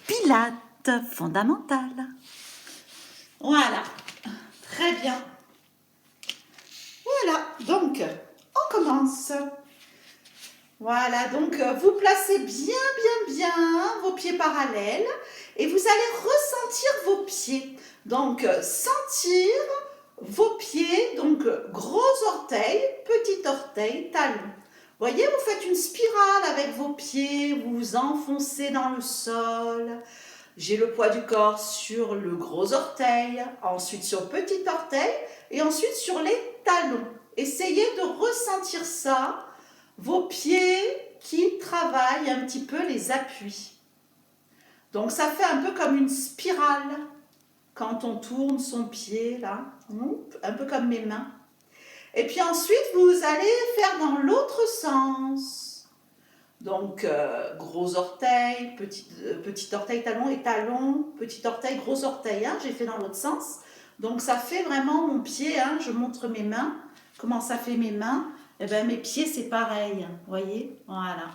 Pilates fondamentales. Voilà, très bien. Voilà, donc on commence. Voilà, donc vous placez bien vos pieds parallèles et vous allez ressentir vos pieds. Donc sentir vos pieds, donc gros orteil, petit orteil, talon. Voyez, vous faites une spirale avec vos pieds, vous vous enfoncez dans le sol. J'ai le poids du corps sur le gros orteil, ensuite sur le petit orteil et ensuite sur les talons. Essayez de ressentir ça, vos pieds qui travaillent un petit peu les appuis. Donc ça fait un peu comme une spirale quand on tourne son pied là, un peu comme mes mains. Et puis ensuite vous allez faire dans l'autre sens. Donc gros orteil, petit orteil, talon et talon, petit orteil, gros orteil, hein, j'ai fait dans l'autre sens. Donc ça fait vraiment mon pied, hein, je montre mes mains, comment ça fait mes mains. Eh bien mes pieds c'est pareil, vous voyez, voilà.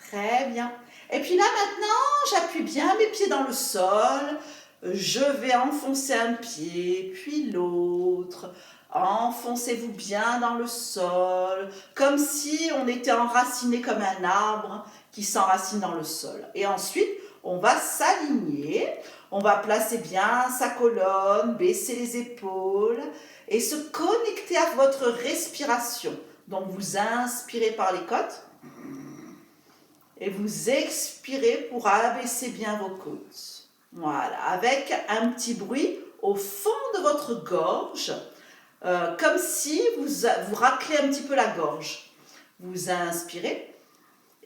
Très bien. Et puis là maintenant, j'appuie bien mes pieds dans le sol, je vais enfoncer un pied, puis l'autre. Enfoncez-vous bien dans le sol, comme si on était enraciné comme un arbre qui s'enracine dans le sol. Et ensuite, on va s'aligner, on va placer bien sa colonne, baisser les épaules et se connecter à votre respiration. Donc vous inspirez par les côtes et vous expirez pour abaisser bien vos côtes. Voilà, avec un petit bruit au fond de votre gorge. Comme si vous raclez un petit peu la gorge. Vous inspirez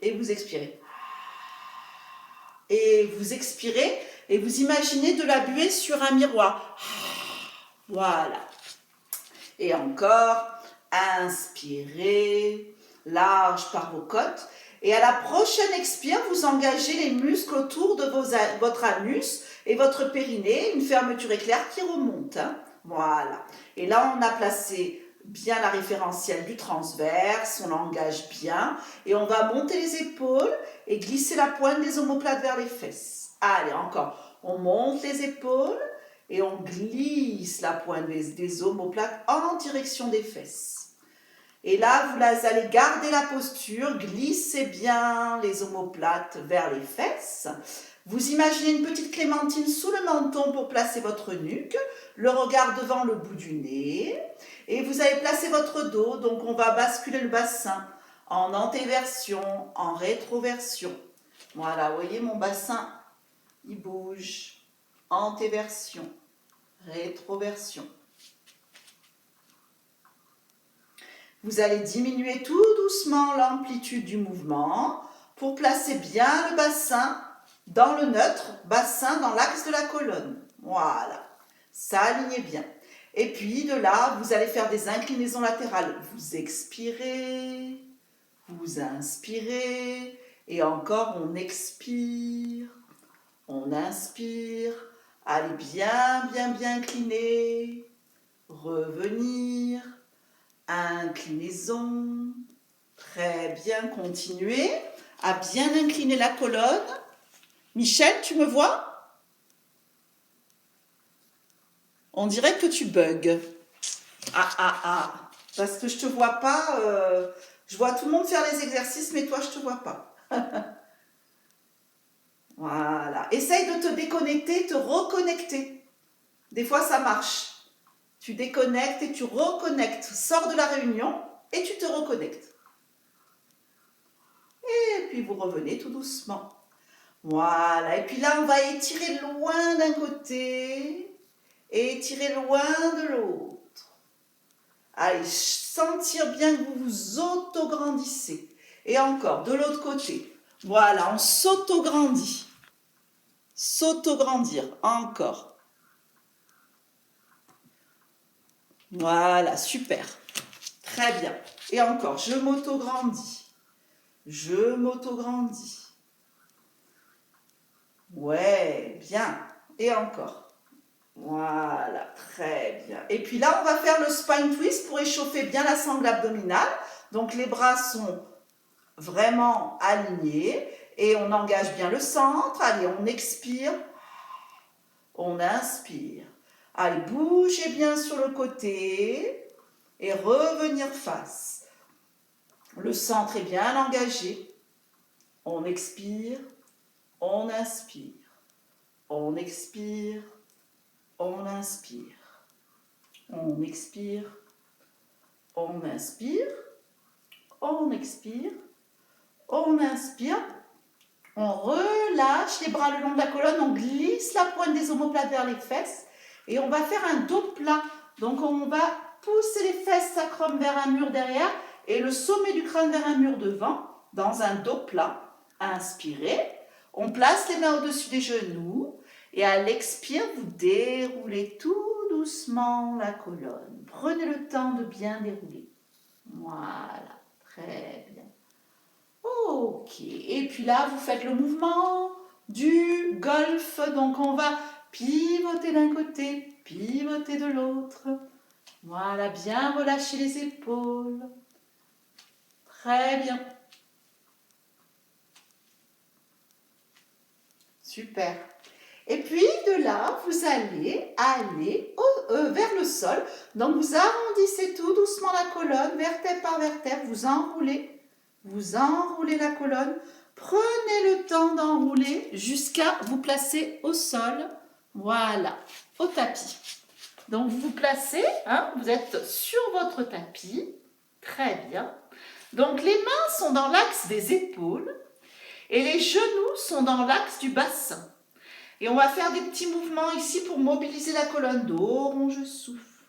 et vous expirez. Et vous expirez et vous imaginez de la buée sur un miroir. Voilà. Et encore, inspirez, large par vos côtes. Et à la prochaine expire, vous engagez les muscles autour de votre anus et votre périnée, une fermeture éclair qui remonte. Hein. Voilà. Et là, on a placé bien la référentielle du transverse, on engage bien et on va monter les épaules et glisser la pointe des omoplates vers les fesses. Allez, encore. On monte les épaules et on glisse la pointe des omoplates en direction des fesses. Et là, vous allez garder la posture, glissez bien les omoplates vers les fesses. Vous imaginez une petite clémentine sous le menton pour placer votre nuque, le regard devant le bout du nez. Et vous allez placer votre dos, donc on va basculer le bassin en antéversion, en rétroversion. Voilà, vous voyez mon bassin, il bouge. Antéversion, rétroversion. Vous allez diminuer tout doucement l'amplitude du mouvement pour placer bien le bassin dans le neutre, bassin dans l'axe de la colonne. Voilà, ça alignez bien. Et puis de là, vous allez faire des inclinaisons latérales. Vous expirez, vous inspirez et encore on expire, on inspire. Allez bien incliner, revenir. Inclinaison, très bien, continuez à bien incliner la colonne. Michel, tu me vois? On dirait que tu bugs. Parce que je te vois pas, je vois tout le monde faire les exercices, mais toi, je te vois pas. Voilà, essaye de te déconnecter, te reconnecter. Des fois, ça marche. Tu déconnectes et tu reconnectes. Sors de la réunion et tu te reconnectes. Et puis vous revenez tout doucement. Voilà. Et puis là, on va étirer loin d'un côté et étirer loin de l'autre. Allez, sentir bien que vous vous autograndissez. Et encore, de l'autre côté. Voilà, on s'autograndit. S'autograndir. Encore. Voilà, super. Très bien. Et encore, je m'autograndis. Je m'autograndis. Ouais, bien. Et encore. Voilà, très bien. Et puis là, on va faire le spine twist pour échauffer bien la sangle abdominale. Donc, les bras sont vraiment alignés. Et on engage bien le centre. Allez, on expire. On inspire. Allez, bougez bien sur le côté et revenir face. Le centre est bien engagé. On expire. On inspire. On expire. On inspire. On expire. On inspire. On expire. On inspire. On relâche les bras le long de la colonne. On glisse la pointe des omoplates vers les fesses. Et on va faire un dos plat. Donc on va pousser les fesses sacrum vers un mur derrière et le sommet du crâne vers un mur devant. Dans un dos plat. Inspirez. On place les mains au-dessus des genoux. Et à l'expire, vous déroulez tout doucement la colonne. Prenez le temps de bien dérouler. Voilà, très bien. Ok, et puis là, vous faites le mouvement du golf. Donc, on va pivoter d'un côté, pivoter de l'autre. Voilà, bien relâcher les épaules. Très bien. Super. Et puis de là, vous allez aller vers le sol. Donc vous arrondissez tout doucement la colonne, vertèbre par vertèbre, vous enroulez la colonne. Prenez le temps d'enrouler jusqu'à vous placer au sol. Voilà, au tapis. Donc vous vous placez, vous êtes sur votre tapis. Très bien. Donc les mains sont dans l'axe des épaules et les genoux sont dans l'axe du bassin. Et on va faire des petits mouvements ici pour mobiliser la colonne. Dos rond, je souffle.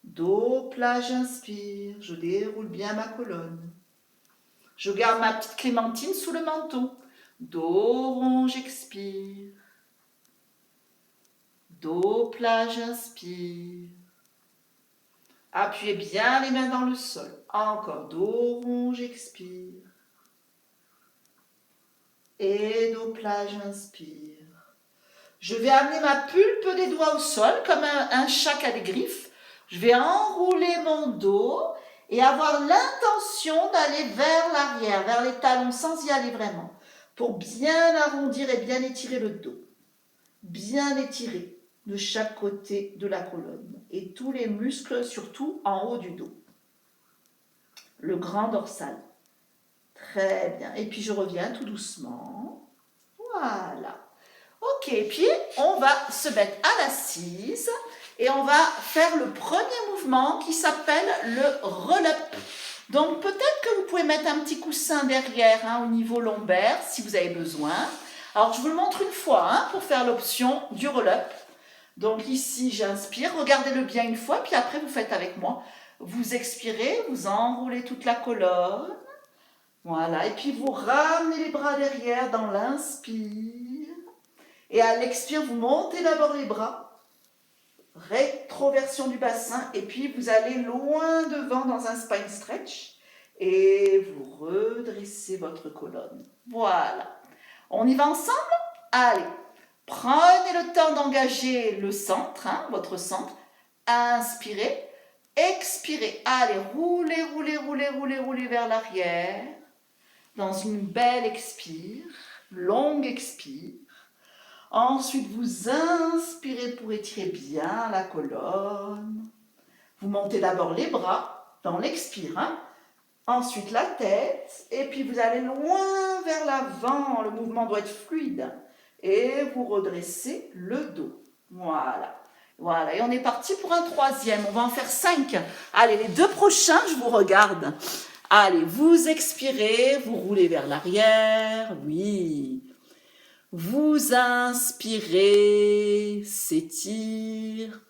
Dos plat, j'inspire. Je déroule bien ma colonne. Je garde ma petite clémentine sous le menton. Dos rond, j'expire. Dos plat, j'inspire. Appuyez bien les mains dans le sol. Encore. Dos rond, j'expire. Et dos plat, j'inspire. Je vais amener ma pulpe des doigts au sol, comme un chat qui a des griffes. Je vais enrouler mon dos et avoir l'intention d'aller vers l'arrière, vers les talons, sans y aller vraiment. Pour bien arrondir et bien étirer le dos. Bien étirer de chaque côté de la colonne. Et tous les muscles, surtout en haut du dos. Le grand dorsal. Très bien. Et puis je reviens tout doucement. Voilà. Ok, puis on va se mettre à l'assise et on va faire le premier mouvement qui s'appelle le roll-up. Donc peut-être que vous pouvez mettre un petit coussin derrière au niveau lombaire si vous avez besoin. Alors je vous le montre une fois pour faire l'option du roll-up. Donc ici j'inspire, regardez-le bien une fois, puis après vous faites avec moi. Vous expirez, vous enroulez toute la colonne. Voilà, et puis vous ramenez les bras derrière dans l'inspire. Et à l'expire, vous montez d'abord les bras, rétroversion du bassin, et puis vous allez loin devant dans un spine stretch, et vous redressez votre colonne. Voilà. On y va ensemble? Allez, prenez le temps d'engager le centre, votre centre. Inspirez, expirez. Allez, roulez, roulez, roulez, roulez, roulez vers l'arrière, dans une belle expire, longue expire. Ensuite, vous inspirez pour étirer bien la colonne. Vous montez d'abord les bras dans l'expire. Ensuite, la tête. Et puis, vous allez loin vers l'avant. Le mouvement doit être fluide. Et vous redressez le dos. Voilà. Voilà. Et on est parti pour un troisième. On va en faire 5. Allez, les 2 prochains, je vous regarde. Allez, vous expirez. Vous roulez vers l'arrière. Oui. Vous inspirez, s'étire.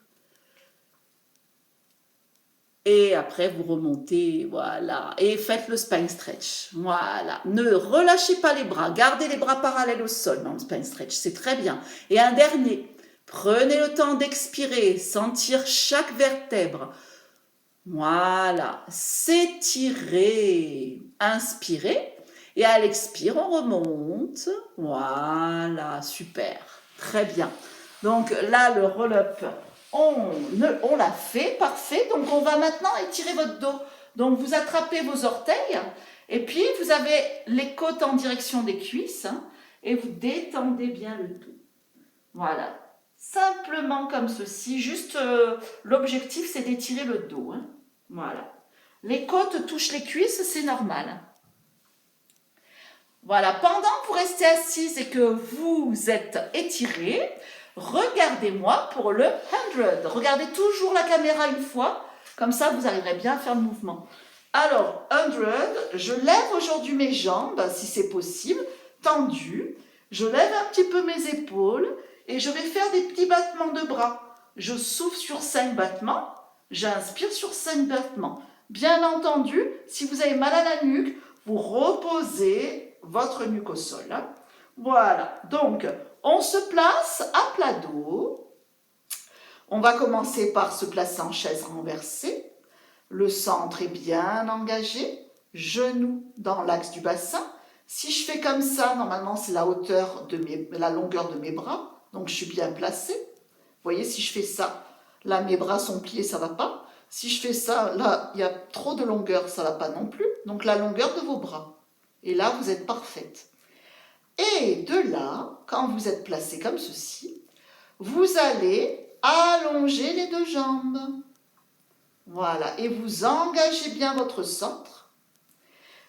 Et après, vous remontez, voilà. Et faites le spine stretch, voilà. Ne relâchez pas les bras, gardez les bras parallèles au sol dans le spine stretch, c'est très bien. Et un dernier, prenez le temps d'expirer, sentir chaque vertèbre. Voilà, s'étirer, inspirez. Et à l'expire, on remonte. Voilà, super. Très bien. Donc là, le roll-up, on l'a fait. Parfait. Donc on va maintenant étirer votre dos. Donc vous attrapez vos orteils Et puis, vous avez les côtes en direction des cuisses, hein, et vous détendez bien le dos. Voilà. Simplement comme ceci. Juste, l'objectif, c'est d'étirer le dos. Hein. Voilà. Les côtes touchent les cuisses, c'est normal. Voilà. Pendant que vous restez assise et que vous êtes étiré, regardez-moi pour le 100. Regardez toujours la caméra une fois. Comme ça, vous arriverez bien à faire le mouvement. Alors, 100, je lève aujourd'hui mes jambes, si c'est possible, tendues. Je lève un petit peu mes épaules et je vais faire des petits battements de bras. Je souffle sur 5 battements, j'inspire sur 5 battements. Bien entendu, si vous avez mal à la nuque, vous reposez votre nuque au sol. Hein. Voilà, donc on se place à plat dos. On va commencer par se placer en chaise renversée. Le centre est bien engagé, genoux dans l'axe du bassin. Si je fais comme ça, normalement c'est la longueur de mes bras, donc je suis bien placée. Vous voyez, si je fais ça, là mes bras sont pliés, ça ne va pas. Si je fais ça, là il y a trop de longueur, ça ne va pas non plus. Donc la longueur de vos bras. Et là, vous êtes parfaite. Et de là, quand vous êtes placé comme ceci, vous allez allonger les deux jambes. Voilà, et vous engagez bien votre centre.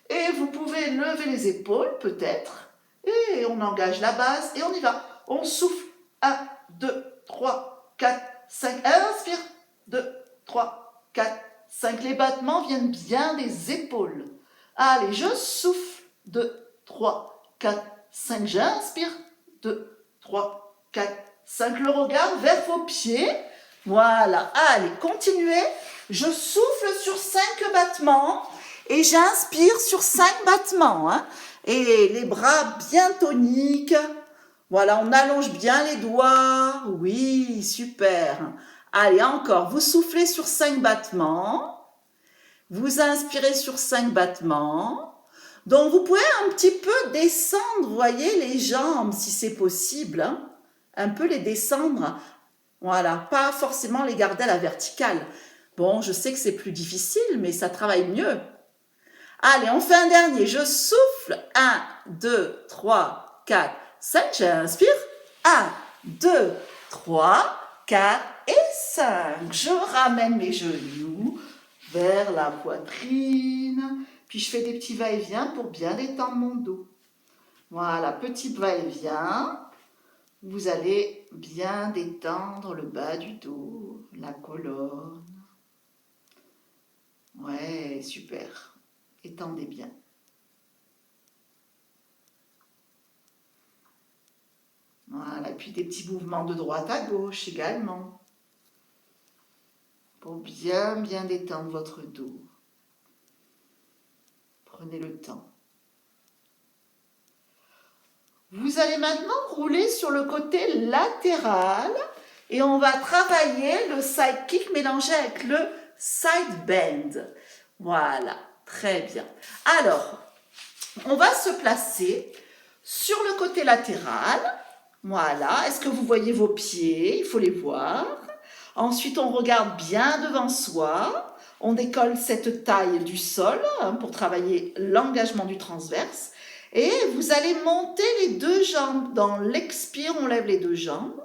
Et vous pouvez lever les épaules, peut-être. Et on engage la base et on y va. On souffle. 1, 2, 3, 4, 5. Inspire. 2, 3, 4, 5. Les battements viennent bien des épaules. Allez, je souffle. 2, 3, 4, 5. J'inspire. 2, 3, 4, 5. Le regard vers vos pieds. Voilà. Allez, continuez. Je souffle sur 5 battements et j'inspire sur 5 battements. Hein. Et les bras bien toniques. Voilà, on allonge bien les doigts. Oui, super. Allez, encore. Vous soufflez sur 5 battements. Vous inspirez sur 5 battements. Donc, vous pouvez un petit peu descendre, vous voyez, les jambes, si c'est possible. Hein. Un peu les descendre. Voilà, pas forcément les garder à la verticale. Bon, je sais que c'est plus difficile, mais ça travaille mieux. Allez, on fait un dernier. Je souffle. 1, 2, 3, 4, 5. J'inspire. 1, 2, 3, 4 et 5. Je ramène mes genoux vers la poitrine. Puis je fais des petits va-et-vient pour bien détendre mon dos. Voilà, petit va-et-vient. Vous allez bien détendre le bas du dos, la colonne. Ouais, super. Étendez bien. Voilà, puis des petits mouvements de droite à gauche également. Pour bien détendre votre dos. Prenez le temps. Vous allez maintenant rouler sur le côté latéral et on va travailler le side kick mélangé avec le side bend. Voilà, très bien. Alors, on va se placer sur le côté latéral. Voilà, est-ce que vous voyez vos pieds? Il faut les voir. Ensuite, on regarde bien devant soi. On décolle cette taille du sol hein, pour travailler l'engagement du transverse. Et vous allez monter les deux jambes. Dans l'expire, on lève les deux jambes.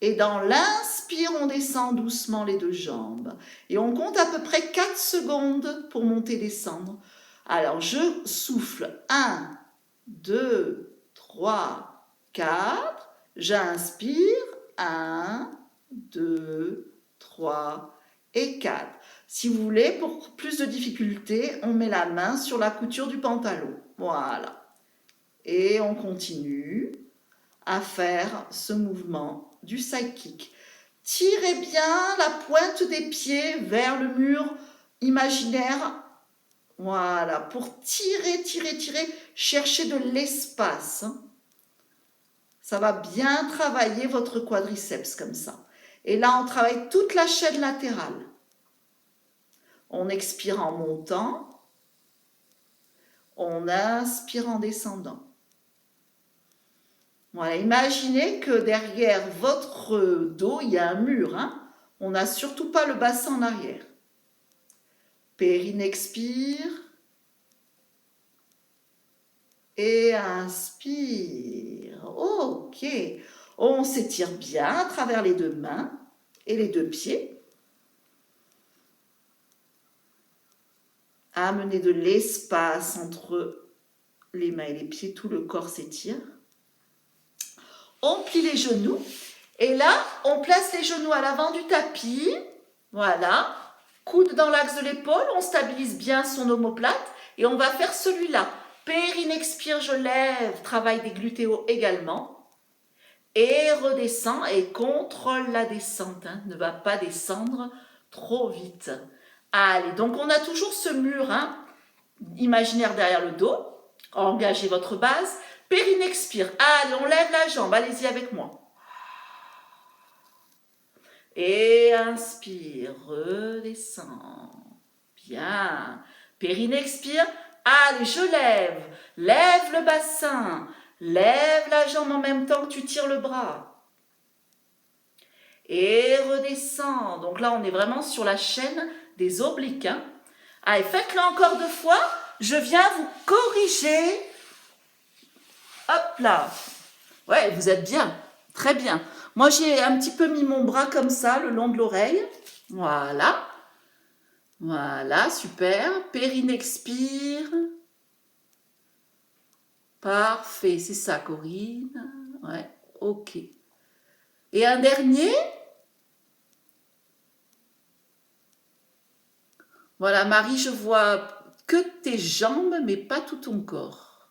Et dans l'inspire, on descend doucement les deux jambes. Et on compte à peu près 4 secondes pour monter, descendre. Alors, je souffle. 1, 2, 3, 4. J'inspire. 1, 2, 3 et 4. Si vous voulez, pour plus de difficulté, on met la main sur la couture du pantalon. Voilà. Et on continue à faire ce mouvement du side kick. Tirez bien la pointe des pieds vers le mur imaginaire. Voilà, pour tirer, chercher de l'espace. Ça va bien travailler votre quadriceps comme ça. Et là, on travaille toute la chaîne latérale. On expire en montant. On inspire en descendant. Voilà, imaginez que derrière votre dos, il y a un mur. Hein. On n'a surtout pas le bassin en arrière. Périnée expire. Et inspire. Ok. On s'étire bien à travers les deux mains et les deux pieds. Amenez de l'espace entre les mains et les pieds. Tout le corps s'étire. On plie les genoux. Et là, on place les genoux à l'avant du tapis. Voilà. Coude dans l'axe de l'épaule. On stabilise bien son omoplate. Et on va faire celui-là. Périne, expire, je lève. Travail des glutéaux également. Et redescend et contrôle la descente. Hein. Ne va pas descendre trop vite. Allez, donc on a toujours ce mur imaginaire derrière le dos. Engagez votre base. Périne, expire. Allez, on lève la jambe. Allez-y avec moi. Et inspire, redescend. Bien. Périne, expire. Allez, je lève. Lève le bassin. Lève la jambe en même temps que tu tires le bras. Et redescend. Donc là, on est vraiment sur la chaîne des obliques. Hein. Allez, faites-le encore 2 fois. Je viens vous corriger. Hop là. Ouais, vous êtes bien. Très bien. Moi, j'ai un petit peu mis mon bras comme ça, le long de l'oreille. Voilà. Voilà, super. Périne, expire. Parfait, c'est ça, Corinne. Ouais, ok. Et un dernier. Voilà, Marie, je vois que tes jambes, mais pas tout ton corps.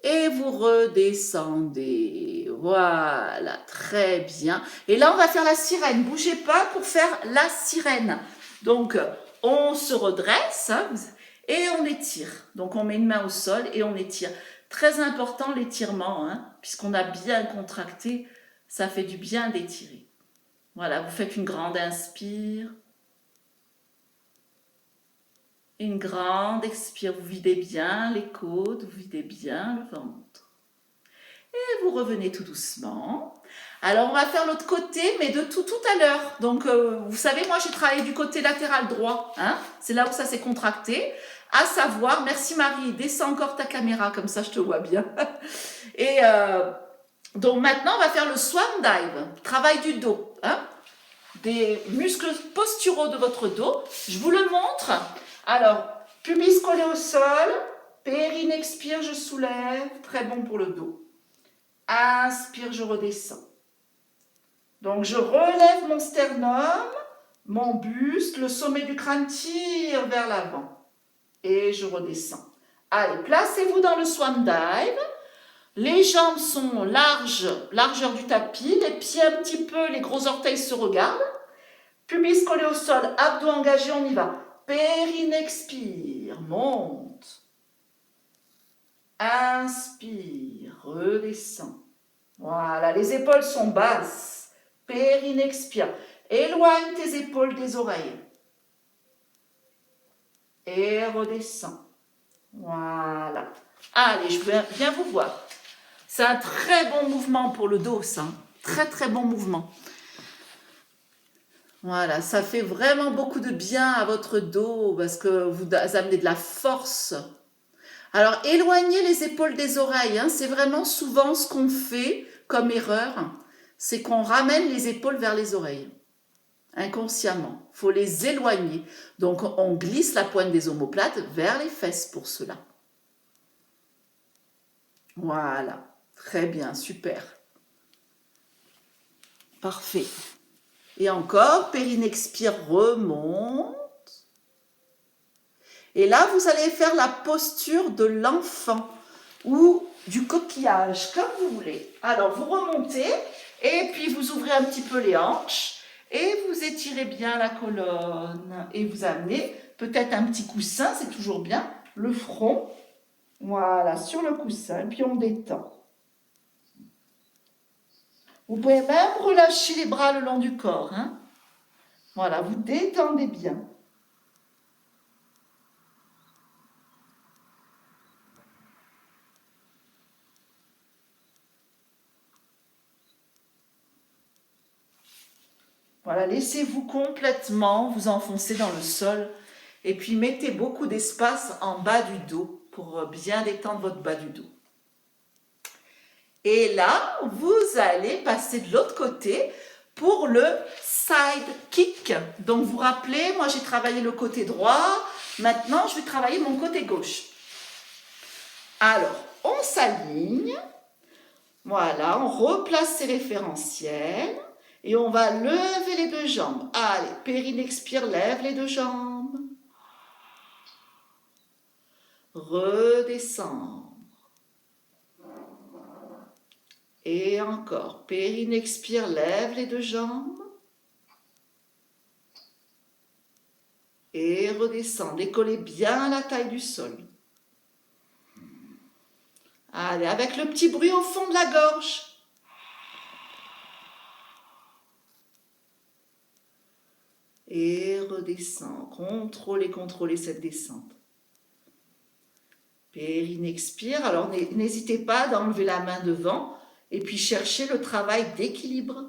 Et vous redescendez. Voilà, très bien. Et là, on va faire la sirène. Bougez pas pour faire la sirène. Donc, on se redresse et on étire. Donc, on met une main au sol et on étire. Très important l'étirement, puisqu'on a bien contracté. Ça fait du bien d'étirer. Voilà, vous faites une grande inspire. Une grande expire, vous videz bien les côtes, vous videz bien le ventre. Et vous revenez tout doucement. Alors, on va faire l'autre côté, mais de tout à l'heure. Donc, vous savez, moi, j'ai travaillé du côté latéral droit. C'est là où ça s'est contracté. À savoir, merci Marie, descends encore ta caméra, comme ça, je te vois bien. Et donc, maintenant, on va faire le swan dive, travail du dos. Des muscles posturaux de votre dos. Je vous le montre. Alors, pubis collé au sol, périne, expire, je soulève, très bon pour le dos. Inspire, je redescends. Donc, je relève mon sternum, mon buste, le sommet du crâne tire vers l'avant. Et je redescends. Allez, placez-vous dans le swan dive. Les jambes sont larges, largeur du tapis, les pieds un petit peu, les gros orteils se regardent. Pubis collé au sol, abdos engagés, on y va. Périne, expire, monte. Inspire, redescend. Voilà, les épaules sont basses. Périne, expire. Éloigne tes épaules des oreilles. Et redescend. Voilà. Allez, je viens vous voir. C'est un très bon mouvement pour le dos, ça. Très bon mouvement. Voilà, ça fait vraiment beaucoup de bien à votre dos parce que vous amenez de la force. Alors, éloignez les épaules des oreilles. C'est vraiment souvent ce qu'on fait comme erreur. C'est qu'on ramène les épaules vers les oreilles. Inconsciemment. Il faut les éloigner. Donc, on glisse la pointe des omoplates vers les fesses pour cela. Voilà. Très bien, super. Parfait. Et encore, périne expire, remonte. Et là, vous allez faire la posture de l'enfant ou du coquillage, comme vous voulez. Alors, vous remontez et puis vous ouvrez un petit peu les hanches et vous étirez bien la colonne. Et vous amenez peut-être un petit coussin, c'est toujours bien, le front, voilà, sur le coussin. Et puis on détend. Vous pouvez même relâcher les bras le long du corps. Voilà, vous détendez bien. Voilà, laissez-vous complètement vous enfoncer dans le sol et puis mettez beaucoup d'espace en bas du dos pour bien détendre votre bas du dos. Et là, vous allez passer de l'autre côté pour le side kick. Donc, vous vous rappelez, moi j'ai travaillé le côté droit. Maintenant, je vais travailler mon côté gauche. Alors, on s'aligne. Voilà, on replace ses référentiels. Et on va lever les deux jambes. Allez, Périne expire, lève les deux jambes. Redescendre. Et encore, Périne expire, lève les deux jambes. Et redescendre, décollez bien la taille du sol. Allez, avec le petit bruit au fond de la gorge. Et redescend. Contrôlez cette descente. Périne expire. Alors, n'hésitez pas d'enlever la main devant et puis cherchez le travail d'équilibre.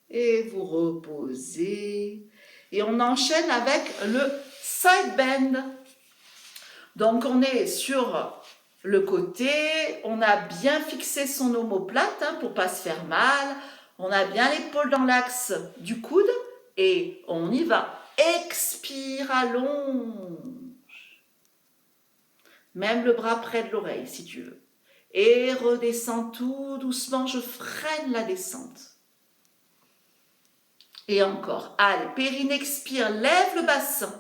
Et vous reposez. Et on enchaîne avec le side bend. Donc on est sur le côté, on a bien fixé son omoplate pour ne pas se faire mal. On a bien l'épaule dans l'axe du coude et on y va. Expire, allonge. Même le bras près de l'oreille si tu veux. Et redescends tout doucement, je freine la descente. Et encore, allez, Périne expire, lève le bassin.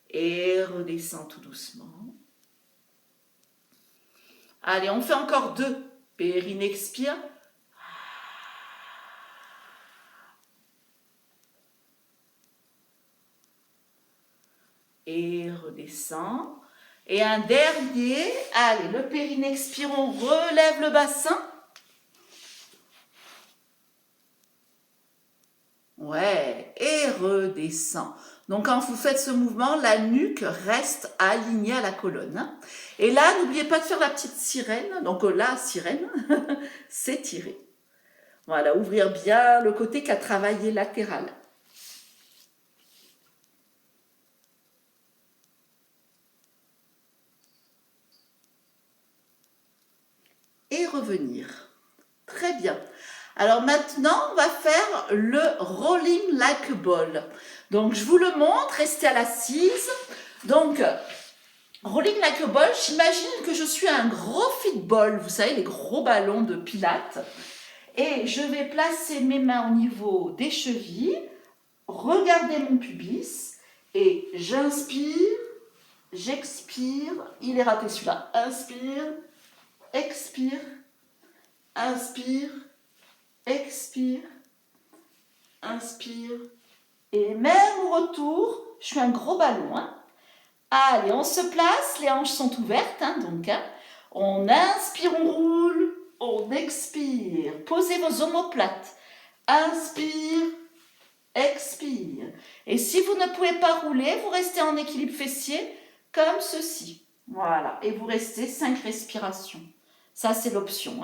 Et redescends tout doucement. Allez, on fait encore 2. Périne expire. Et redescend. Et un dernier, allez, le périne expire, on relève le bassin. Ouais, et redescend. Donc quand vous faites ce mouvement, la nuque reste alignée à la colonne. Et là, n'oubliez pas de faire la petite sirène. Donc la sirène, c'est tirer. Voilà, ouvrir bien le côté qui a travaillé latéral. Et revenir. Très bien. Alors maintenant, on va faire le rolling like a ball. Donc, je vous le montre, restez à l'assise. Donc, rolling like a ball, j'imagine que je suis un gros football, vous savez, les gros ballons de pilates. Et je vais placer mes mains au niveau des chevilles, regarder mon pubis et j'inspire, j'expire. Il est raté celui-là. Inspire, expire, inspire, expire, inspire. Et même au retour, je fais un gros ballon. Allez, on se place, les hanches sont ouvertes. Donc, on inspire, on roule, on expire. Posez vos omoplates. Inspire, expire. Et si vous ne pouvez pas rouler, vous restez en équilibre fessier comme ceci. Voilà, et vous restez 5 respirations. Ça, c'est l'option.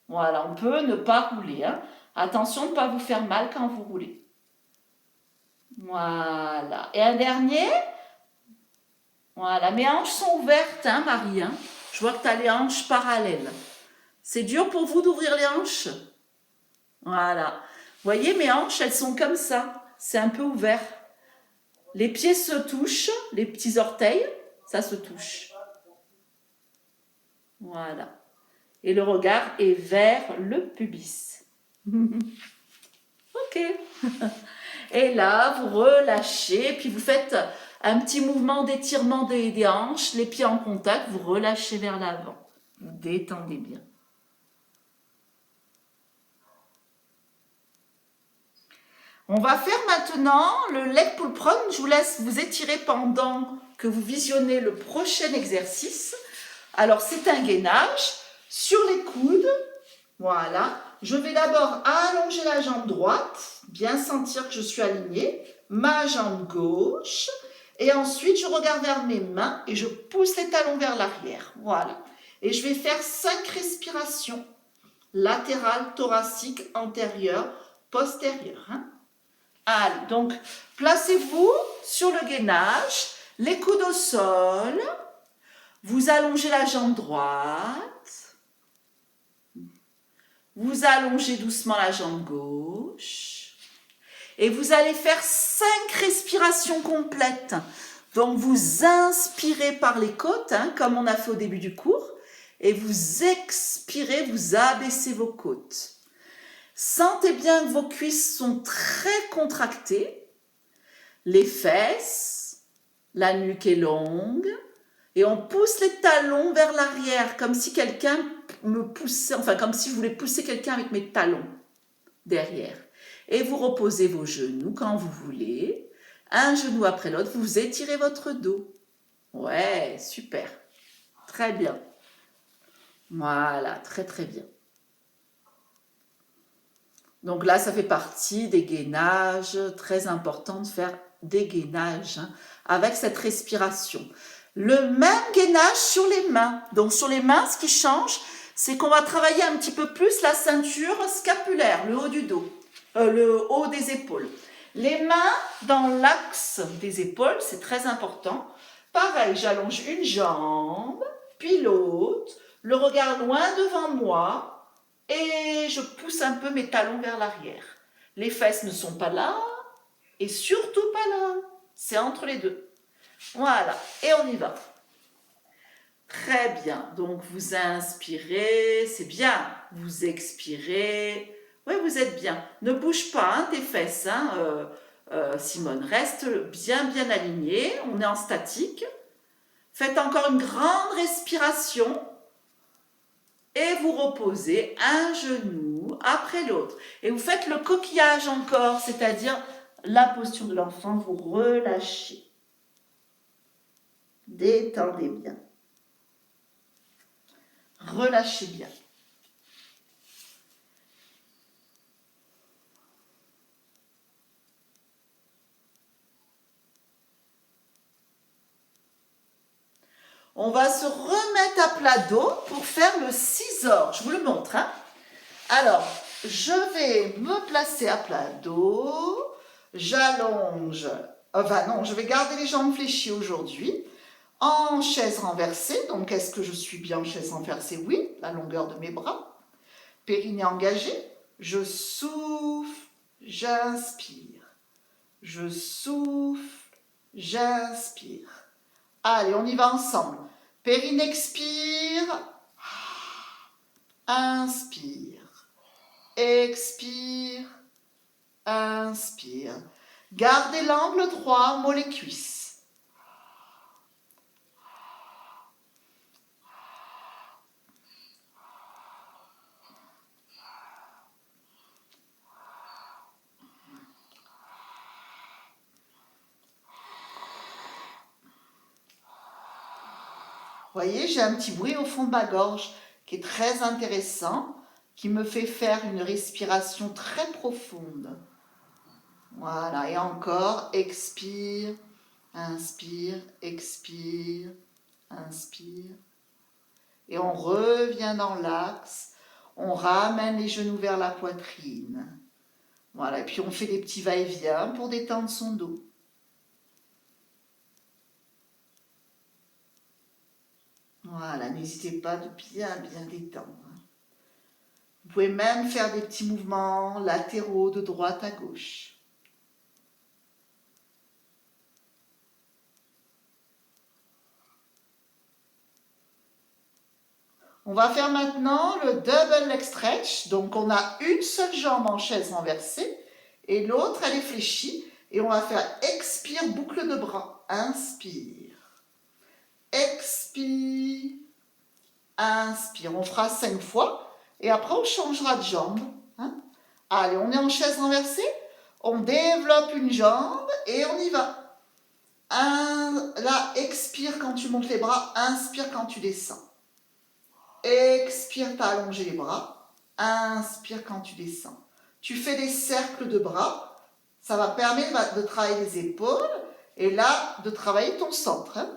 Voilà, on peut ne pas rouler. Attention de ne pas vous faire mal quand vous roulez. Voilà. Et un dernier. Voilà, mes hanches sont ouvertes, Marie. Je vois que tu as les hanches parallèles. C'est dur pour vous d'ouvrir les hanches? Voilà. Vous voyez, mes hanches, elles sont comme ça. C'est un peu ouvert. Les pieds se touchent, les petits orteils, ça se touche. Voilà. Et le regard est vers le pubis. Ok. Et là, vous relâchez, puis vous faites un petit mouvement d'étirement des hanches, les pieds en contact, vous relâchez vers l'avant. Vous détendez bien. On va faire maintenant le leg pull prone. Je vous laisse vous étirer pendant que vous visionnez le prochain exercice. Alors, c'est un gainage sur les coudes. Voilà. Je vais d'abord allonger la jambe droite, bien sentir que je suis alignée, ma jambe gauche, et ensuite je regarde vers mes mains et je pousse les talons vers l'arrière. Voilà. Et je vais faire 5 respirations latérales, thoraciques, antérieures, postérieures. Allez, donc placez-vous sur le gainage, les coudes au sol, vous allongez la jambe droite, vous allongez doucement la jambe gauche et vous allez faire 5 respirations complètes. Donc vous inspirez par les côtes, comme on a fait au début du cours, et vous expirez, vous abaissez vos côtes. Sentez bien que vos cuisses sont très contractées, les fesses, la nuque est longue, et on pousse les talons vers l'arrière, comme si quelqu'un me poussait, enfin comme si je voulais pousser quelqu'un avec mes talons derrière. Et vous reposez vos genoux quand vous voulez, un genou après l'autre, vous étirez votre dos. Ouais, super, très bien. Voilà, très très bien. Donc là, ça fait partie des gainages, très important de faire des gainages avec cette respiration. Le même gainage sur les mains. Donc sur les mains, ce qui change, c'est qu'on va travailler un petit peu plus la ceinture scapulaire, le haut du dos, le haut des épaules. Les mains dans l'axe des épaules, c'est très important. Pareil, j'allonge une jambe, puis l'autre, le regard loin devant moi, et je pousse un peu mes talons vers l'arrière. Les fesses ne sont pas là et surtout pas là. C'est entre les deux. Voilà, et on y va. Très bien. Donc vous inspirez, c'est bien. Vous expirez. Oui, vous êtes bien. Ne bouge pas tes fesses, Simone. Reste bien alignée. On est en statique. Faites encore une grande respiration. Et vous reposez un genou après l'autre. Et vous faites le coquillage encore, c'est-à-dire la posture de l'enfant, vous relâchez. Détendez bien. Relâchez bien. On va se remettre à plat dos pour faire le scissor. Je vous le montre. Alors, je vais me placer à plat dos. J'allonge. Enfin non, je vais garder les jambes fléchies aujourd'hui. En chaise renversée. Donc, est-ce que je suis bien en chaise renversée? Oui, la longueur de mes bras. Périnée engagé. Je souffle, j'inspire. Je souffle, j'inspire. Allez, on y va ensemble. Périnée expire. Inspire. Expire. Inspire. Gardez l'angle droit, mollets cuisses. Vous voyez, j'ai un petit bruit au fond de ma gorge qui est très intéressant, qui me fait faire une respiration très profonde. Voilà, et encore, expire, inspire, expire, inspire. Et on revient dans l'axe, on ramène les genoux vers la poitrine. Voilà, et puis on fait des petits va-et-vient pour détendre son dos. Voilà, n'hésitez pas de bien détendre. Vous pouvez même faire des petits mouvements latéraux de droite à gauche. On va faire maintenant le double leg stretch. Donc on a une seule jambe en chaise renversée et l'autre elle est fléchie. Et on va faire expire, boucle de bras. Inspire. Expire. Inspire. On fera 5 fois. Et après on changera de jambe. Allez, on est en chaise renversée. On développe une jambe et on y va. Là, expire quand tu montes les bras, inspire quand tu descends. Expire, tu as allongé les bras, inspire quand tu descends. Tu fais des cercles de bras, ça va permettre de travailler les épaules et là, de travailler ton centre. Hein.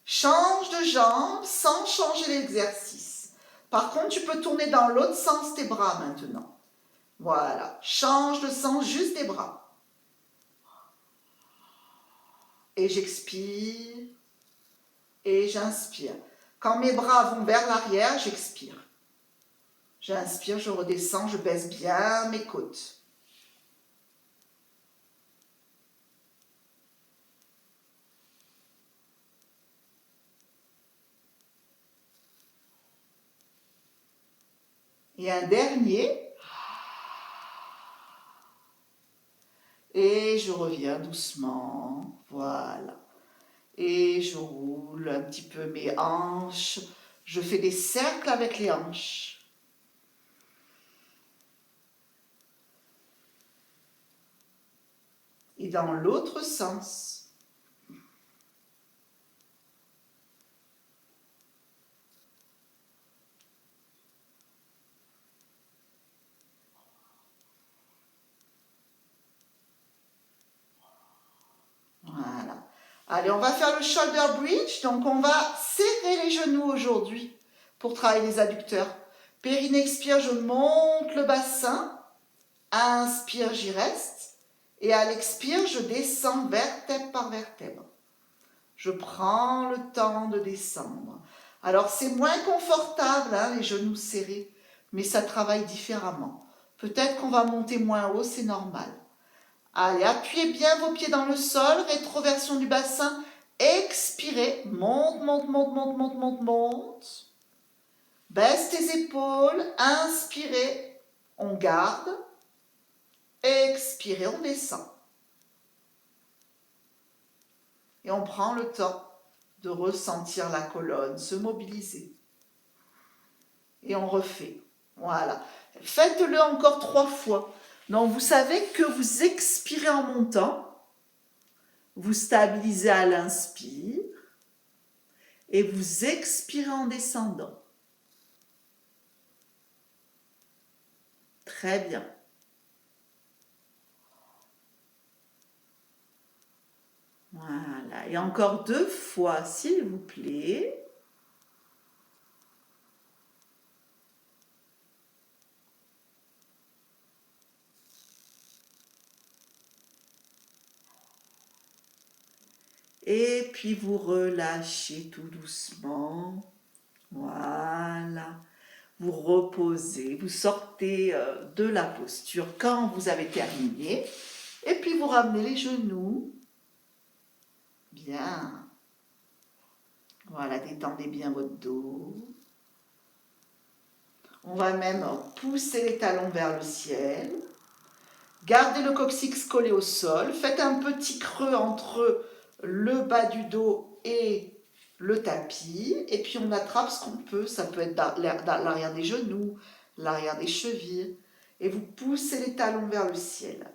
Change de jambe sans changer l'exercice. Par contre, tu peux tourner dans l'autre sens tes bras maintenant. Voilà, change de sens juste des bras. Et j'expire et j'inspire. Quand mes bras vont vers l'arrière, j'expire. J'inspire, je redescends, je baisse bien mes côtes. Et un dernier. Et je reviens doucement. Voilà. Et je roule un petit peu mes hanches. Je fais des cercles avec les hanches. Et dans l'autre sens. Voilà. Allez, on va faire le shoulder bridge. Donc, on va serrer les genoux aujourd'hui pour travailler les adducteurs. Périnée, expire, je monte le bassin. Inspire, j'y reste. Et à l'expire, je descends vertèbre par vertèbre. Je prends le temps de descendre. Alors, c'est moins confortable, hein, les genoux serrés, mais ça travaille différemment. Peut-être qu'on va monter moins haut, c'est normal. Allez, appuyez bien vos pieds dans le sol, rétroversion du bassin. Expirez, monte, monte, monte, monte, monte, monte, monte. Baisse tes épaules, inspirez, on garde. Expirez, on descend. Et on prend le temps de ressentir la colonne, se mobiliser. Et on refait. Voilà. Faites-le encore 3 fois. Donc, vous savez que vous expirez en montant, vous stabilisez à l'inspire et vous expirez en descendant. Très bien. Voilà. Et encore 2 fois, s'il vous plaît. Et puis vous relâchez tout doucement. Voilà. Vous reposez, vous sortez de la posture quand vous avez terminé. Et puis vous ramenez les genoux. Bien. Voilà, détendez bien votre dos. On va même pousser les talons vers le ciel. Gardez le coccyx collé au sol. Faites un petit creux entre le bas du dos et le tapis. Et puis on attrape ce qu'on peut. Ça peut être l'arrière des genoux, l'arrière des chevilles. Et vous poussez les talons vers le ciel.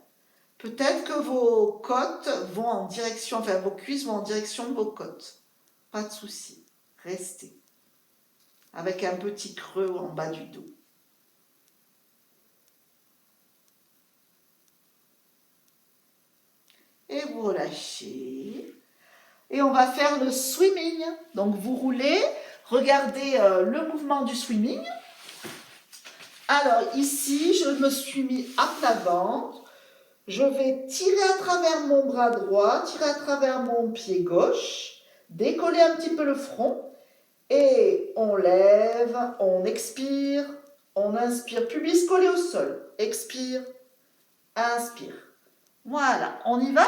Peut-être que vos côtes vont en direction, enfin vos cuisses vont en direction de vos côtes. Pas de souci. Restez. Avec un petit creux en bas du dos. Et vous relâchez. Et on va faire le swimming. Donc vous roulez, regardez le mouvement du swimming. Alors ici, je me suis mis à plat ventre. Je vais tirer à travers mon bras droit, tirer à travers mon pied gauche, décoller un petit peu le front. Et on lève, on expire, on inspire, pubis collé au sol. Expire, inspire. Voilà, on y va.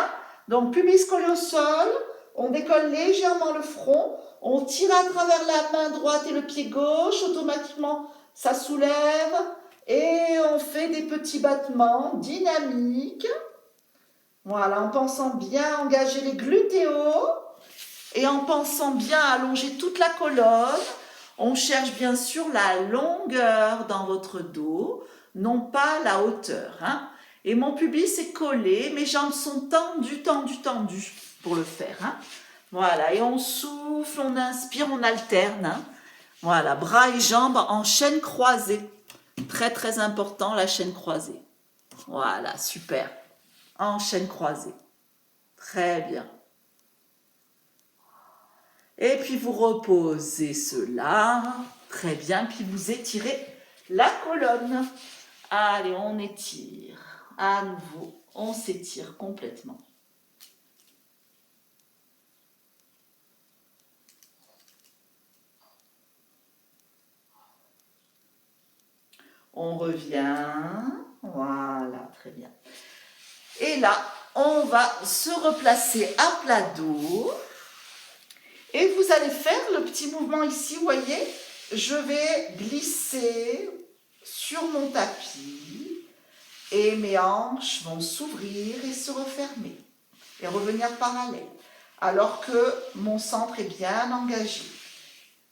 Donc, pubis collé au sol, on décolle légèrement le front, on tire à travers la main droite et le pied gauche, automatiquement ça soulève et on fait des petits battements dynamiques. Voilà, en pensant bien engager les glutéaux et en pensant bien allonger toute la colonne. On cherche bien sûr la longueur dans votre dos, non pas la hauteur, hein. Et mon pubis est collé, mes jambes sont tendues, tendues, tendues pour le faire. Hein. Voilà, et on souffle, on inspire, on alterne. Hein. Voilà, bras et jambes en chaîne croisée. Très, très important, la chaîne croisée. Voilà, super. En chaîne croisée. Très bien. Et puis vous reposez cela. Très bien. Puis vous étirez la colonne. Allez, on étire. À nouveau, on s'étire complètement. On revient. Voilà, très bien. Et là, on va se replacer à plat dos. Et vous allez faire le petit mouvement ici, vous voyez, je vais glisser sur mon tapis et mes hanches vont s'ouvrir et se refermer et revenir parallèle alors que mon centre est bien engagé.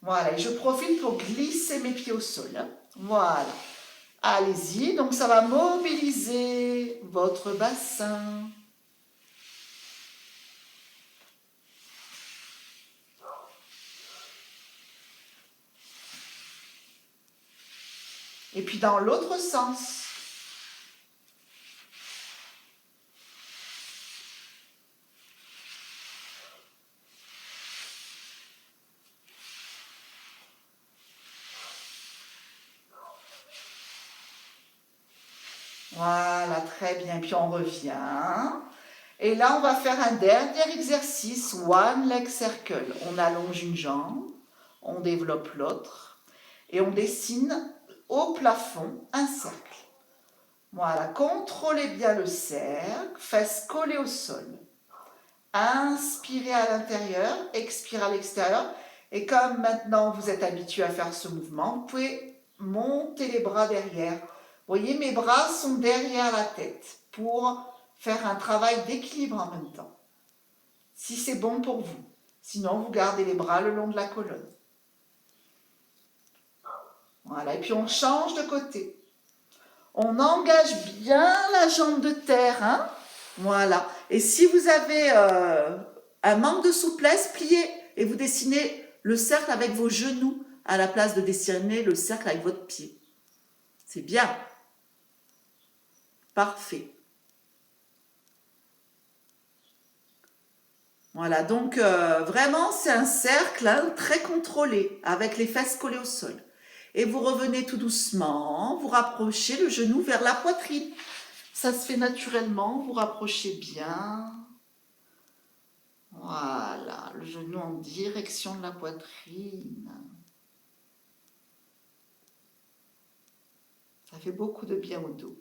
Voilà, et je profite pour glisser mes pieds au sol. Hein. Voilà, allez-y, donc ça va mobiliser votre bassin. Et puis dans l'autre sens. Voilà, très bien. Puis on revient. Et là, on va faire un dernier exercice, One Leg Circle. On allonge une jambe, on développe l'autre et on dessine au plafond un cercle. Voilà, contrôlez bien le cercle, fesses collées au sol. Inspirez à l'intérieur, expirez à l'extérieur. Et comme maintenant vous êtes habitué à faire ce mouvement, vous pouvez monter les bras derrière. Vous voyez, mes bras sont derrière la tête pour faire un travail d'équilibre en même temps. Si c'est bon pour vous. Sinon, vous gardez les bras le long de la colonne. Voilà, et puis on change de côté. On engage bien la jambe de terre, hein. Voilà. Et si vous avez un manque de souplesse, pliez et vous dessinez le cercle avec vos genoux à la place de dessiner le cercle avec votre pied. C'est bien. Parfait. Voilà, donc vraiment c'est un cercle hein, très contrôlé avec les fesses collées au sol. Et vous revenez tout doucement, vous rapprochez le genou vers la poitrine. Ça se fait naturellement, vous rapprochez bien. Voilà, le genou en direction de la poitrine. Ça fait beaucoup de bien au dos.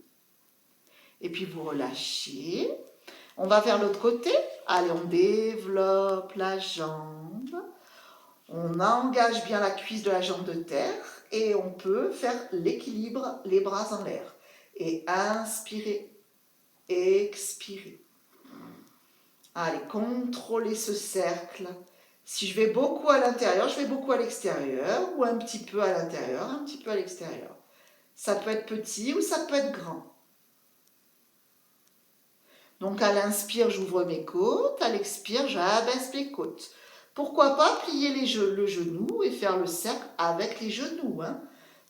Et puis vous relâchez. On va vers l'autre côté. Allez, on développe la jambe. On engage bien la cuisse de la jambe de terre et on peut faire l'équilibre, les bras en l'air. Et inspirer, expirer. Allez, contrôlez ce cercle. Si je vais beaucoup à l'intérieur, je vais beaucoup à l'extérieur, ou un petit peu à l'intérieur, un petit peu à l'extérieur. Ça peut être petit ou ça peut être grand. Donc à l'inspire, j'ouvre mes côtes, à l'expire, j'abaisse mes côtes. Pourquoi pas plier le genou et faire le cercle avec les genoux. Hein.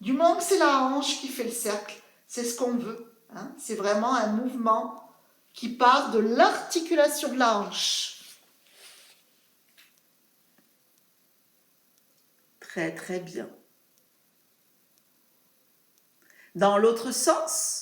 Du moment que c'est la hanche qui fait le cercle, c'est ce qu'on veut. Hein. C'est vraiment un mouvement qui part de l'articulation de la hanche. Très très bien. Dans l'autre sens.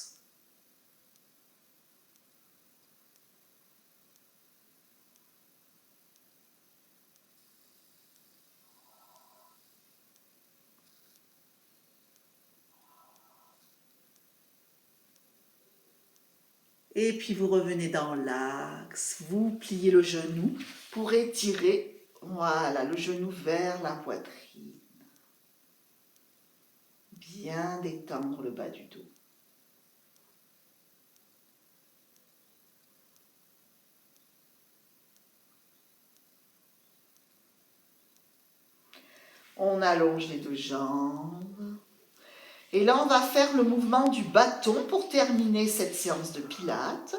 Et puis vous revenez dans l'axe, vous pliez le genou pour étirer, voilà, le genou vers la poitrine. Bien détendre le bas du dos. On allonge les deux jambes. Et là, on va faire le mouvement du bâton pour terminer cette séance de pilates.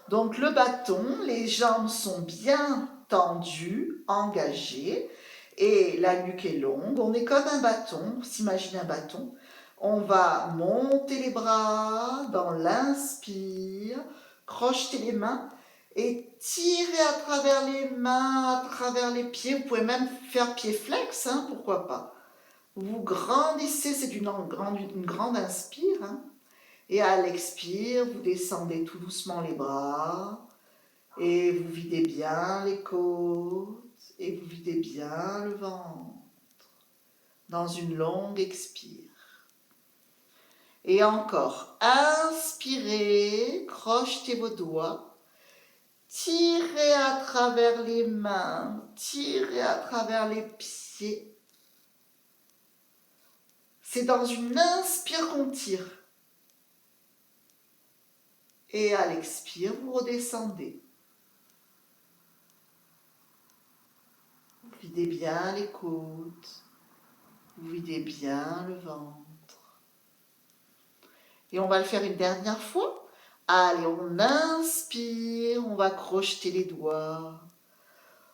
Donc le bâton, les jambes sont bien tendues, engagées, et la nuque est longue. On est comme un bâton, s'imagine un bâton. On va monter les bras dans l'inspire, crocheter les mains et tirer à travers les mains, à travers les pieds. Vous pouvez même faire pied flex, hein, pourquoi pas. Vous grandissez, c'est une grande inspire, hein. Et à l'expire, vous descendez tout doucement les bras et vous videz bien les côtes et vous videz bien le ventre dans une longue expire. Et encore, inspirez, crochetez vos doigts, tirez à travers les mains, tirez à travers les pieds. C'est dans une inspire qu'on tire. Et à l'expire, vous redescendez. Vous videz bien les côtes. Vous videz bien le ventre. Et on va le faire une dernière fois. Allez, on inspire, on va crocheter les doigts.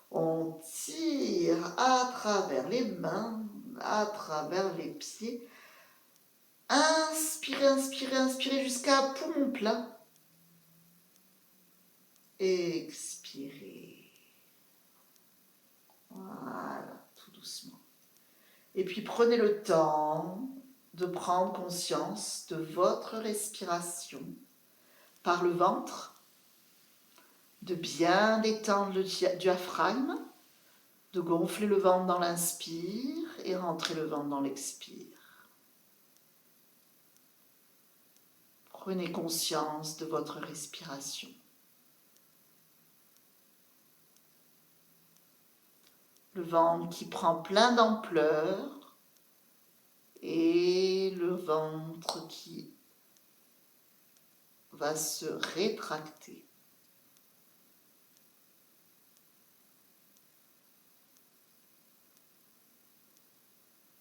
On tire à travers les mains, à travers les pieds. Inspirez, inspirez, inspirez jusqu'à poumon plein. Expirez. Voilà, tout doucement. Et puis prenez le temps de prendre conscience de votre respiration par le ventre, de bien détendre le diaphragme, de gonfler le ventre dans l'inspire et rentrer le ventre dans l'expire. Prenez conscience de votre respiration. Le ventre qui prend plein d'ampleur et le ventre qui va se rétracter.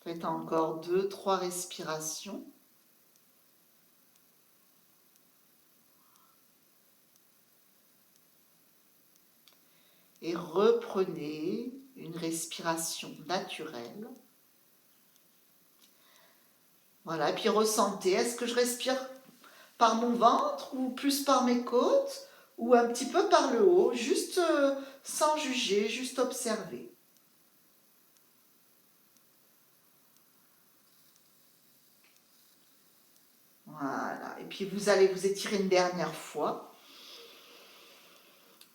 Faites encore 2-3 respirations. Et reprenez une respiration naturelle. Voilà, et puis ressentez, est-ce que je respire par mon ventre ou plus par mes côtes ou un petit peu par le haut, juste sans juger, juste observer. Voilà, et puis vous allez vous étirer une dernière fois.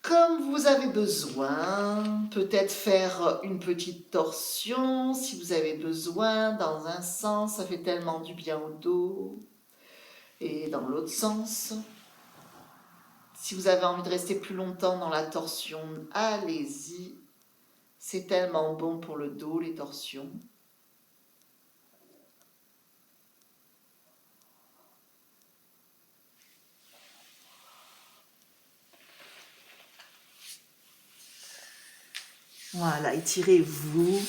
Comme vous avez besoin, peut-être faire une petite torsion si vous avez besoin, dans un sens, ça fait tellement du bien au dos, et dans l'autre sens. Si vous avez envie de rester plus longtemps dans la torsion, allez-y. C'est tellement bon pour le dos, les torsions. Voilà, étirez-vous.